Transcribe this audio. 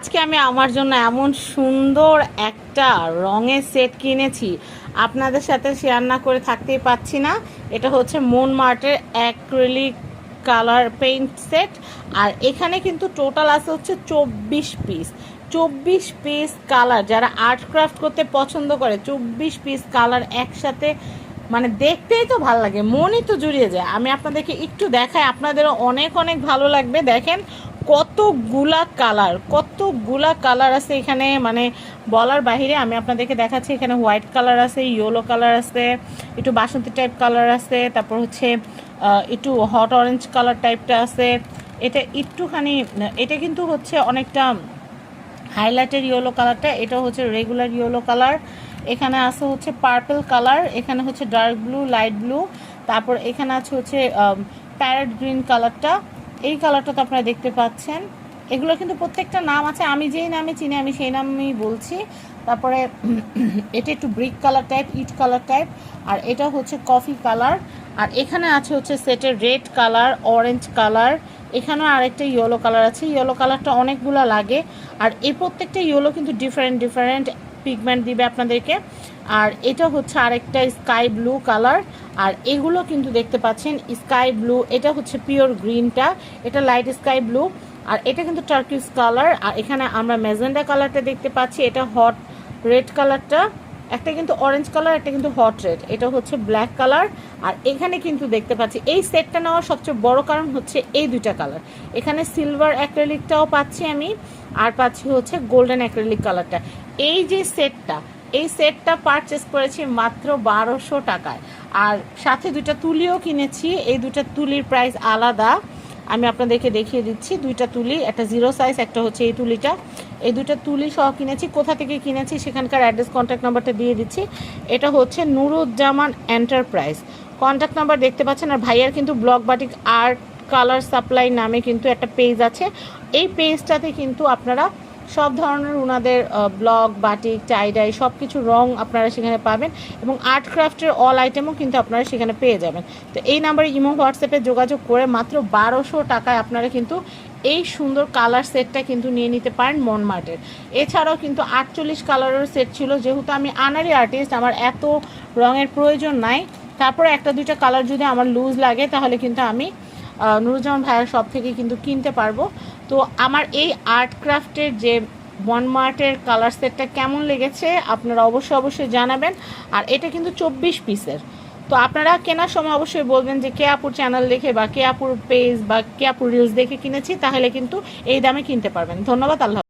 আজকে আমি আমার জন্য এমন সুন্দর একটা রঙের সেট কিনেছি, আপনাদের সাথে শেয়ার না করে থাকতেই পাচ্ছি না। এটা হচ্ছে মন মার্টের অ্যাক্রিলিক কালার পেইন্ট সেট। আর এখানে কিন্তু টোটাল আছে হচ্ছে 24 পিস। 24 পিস কালার, যারা আর্ট ক্রাফট করতে পছন্দ করে 24 পিস কালার একসাথে, মানে দেখতেই তো ভালো লাগে, মনই তো জুড়িয়ে যায়। আমি আপনাদেরকে একটু দেখাই, আপনাদেরও অনেক অনেক ভালো লাগবে। দেখেন কতগুলা কালার আছে এখানে, মানে বলার বাহিরে। আমি আপনাদেরকে দেখাচ্ছি, এখানে হোয়াইট কালার আছে, ইয়েলো কালার আছে, একটু বাসন্তী টাইপ কালার আছে, তারপর হচ্ছে একটু হট অরেঞ্জ কালার টাইপটা আছে। এটা একটুখানি, এটা কিন্তু হচ্ছে অনেকটা হাইলাইটের ইয়েলো কালারটা, এটা হচ্ছে রেগুলার ইয়েলো কালার। এখানে আছে হচ্ছে পার্পল কালার, এখানে হচ্ছে ডার্ক ব্লু, লাইট ব্লু, তারপর এখানে আছে হচ্ছে প্যারেট গ্রিন কালারটা। এই কালারটা তো আপনারা দেখতে পাচ্ছেন। এগুলো কিন্তু প্রত্যেকটা নাম আছে, আমি যেই নামে চিনি আমি সেই নামই বলছি। তারপরে এটা একটু ব্রিক কালার টাইপ, ইট কালার টাইপ, আর এটা হচ্ছে কফি কালার। আর এখানে আছে হচ্ছে সেটের রেড কালার, অরেঞ্জ কালার, এখানেও আরেকটা ইয়েলো কালার আছে। ইয়েলো কালারটা অনেকগুলো লাগে, আর এই প্রত্যেকটা ইয়েলো কিন্তু ডিফারেন্ট ডিফারেন্ট পিগমেন্ট দিবে আপনাদেরকে। আর এটা হচ্ছে আরেকটা স্কাই ব্লু কালার, আর এগুলো কিন্তু দেখতে পাচ্ছেন স্কাই ব্লু, এটা হচ্ছে পিওর গ্রিনটা, এটা লাইট স্কাই ব্লু, আর এটা কিন্তু টার্কিশ কালার। আর এখানে আমরা ম্যাজেন্ডা কালারটা দেখতে পাচ্ছি, এটা হট রেড কালারটা, একটা কিন্তু অরেঞ্জ কালার, একটা কিন্তু হট রেড, এটা হচ্ছে ব্ল্যাক কালার। আর এখানে কিন্তু দেখতে পাচ্ছি এই সেটটা নেওয়ার সবচেয়ে বড় কারণ হচ্ছে এই দুইটা কালার। এখানে সিলভার অ্যাক্রিলিকটাও পাচ্ছি আমি, আর পাচ্ছি হচ্ছে গোল্ডেন অ্যাক্রিলিক কালারটা। এই সেটটা পারচেস করেছি মাত্র 1200 টাকায়, আর সাথে দুইটা তুলিও কিনেছি। এই দুইটা তুলির প্রাইস আলাদা, আমি আপনাদেরকে দেখিয়ে দিচ্ছি। দুইটা তুলি, একটা 0 সাইজ, একটা হচ্ছে এই তুলিটা। এই দুইটা তুলি সহ কিনেছি। কোথা থেকে কিনেছি সেখানকার অ্যাড্রেস, কন্ট্যাক্ট নাম্বারটা দিয়ে দিচ্ছি। এটা হচ্ছে নুরুজ্জামান এন্টারপ্রাইজ, কন্ট্যাক্ট নাম্বার দেখতে পাচ্ছেন। আর ভাইয়ার কিন্তু block batik art colour supply নামে কিন্তু একটা পেজ আছে। এই পেজটাতে কিন্তু আপনারা সব ধরনের ওনাদের ব্লক, বাটিক, টাইডাই সব কিছু রং আপনারা সেখানে পাবেন, এবং আর্ট ক্রাফটের অল আইটেমও কিন্তু আপনারা সেখানে পেয়ে যাবেন। তো এই নাম্বারে ইমো, হোয়াটসঅ্যাপে যোগাযোগ করে মাত্র 1200 টাকায় আপনারা কিন্তু এই সুন্দর কালার সেটটা কিন্তু নিয়ে নিতে পারেন মন মার্টের। এছাড়াও কিন্তু 48 কালারের সেট ছিল, যেহেতু আমি আনারি আর্টিস্ট, আমার এত রঙের প্রয়োজন নাই। তারপরে একটা দুইটা কালার যদি আমার লুজ লাগে তাহলে কিন্তু আমি নুরুজ্জামান ভাইয়ের সব থেকে কিন্তু কিনতে পারবো। তো আমার এই আর্ট ক্রাফটের যে মন মার্টের কালার সেটটা কেমন লেগেছে আপনারা অবশ্যই জানাবেন। আর এটা কিন্তু 24 পিসের। তো আপনারা কেনার সময় অবশ্যই বলবেন যে কে আপুর চ্যানেল দেখে বা কে আপুর পেজ বা কে আপুর রিলস দেখে কিনেছি, তাহলে কিন্তু এই দামে কিনতে পারবেন। ধন্যবাদ, আল্লাহ।